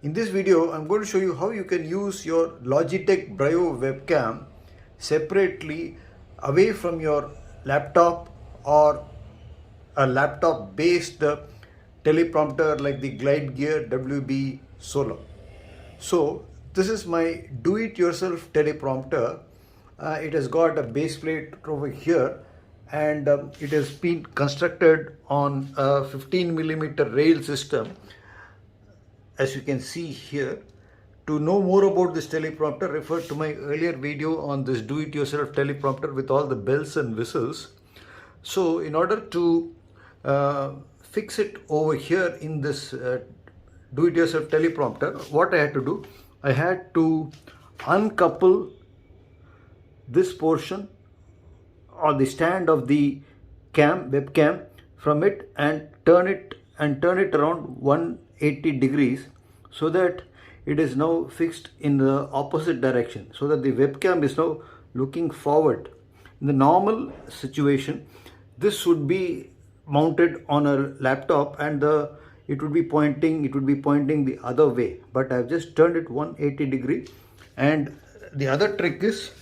In this video, I'm going to show you how you can use your Logitech Brio webcam separately away from your laptop or a laptop based teleprompter like the Glide Gear WB Solo. So this is my do-it-yourself teleprompter. It has got a base plate over here, and it has been constructed on a 15mm rail system, as you can see here. To know more about this teleprompter, refer to my earlier video on this do-it-yourself teleprompter with all the bells and whistles. So in order to fix it over here in this do-it-yourself teleprompter, what I had to do, I had to uncouple this portion or the stand of the webcam from it and turn it around 180 degrees, so that it is now fixed in the opposite direction, so that the webcam is now looking forward. In the normal situation, this would be mounted on a laptop and it would be pointing the other way, but I've just turned it 180 degree. And the other trick is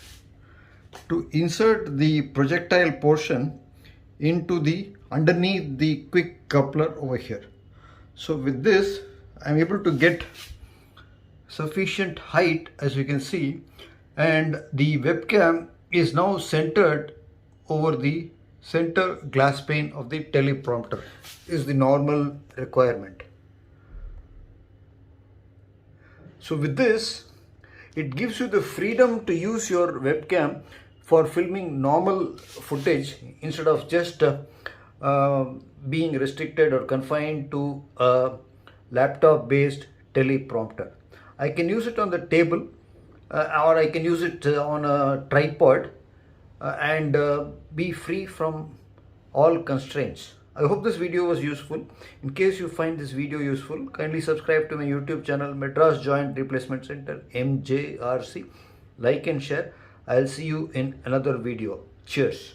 to insert the projectile portion into the underneath the quick coupler over here. So with this, I'm able to get sufficient height, as you can see, and the webcam is now centered over the center glass pane of the teleprompter, is the normal requirement. So with this, it gives you the freedom to use your webcam for filming normal footage instead of just being restricted or confined to a laptop based teleprompter. I can use it on the table or I can use it on a tripod and be free from all constraints. I hope this video was useful. In case you find this video useful, kindly subscribe to my YouTube channel, Madras Joint Replacement Center, MJRC. Like and share. I'll see you in another video. Cheers.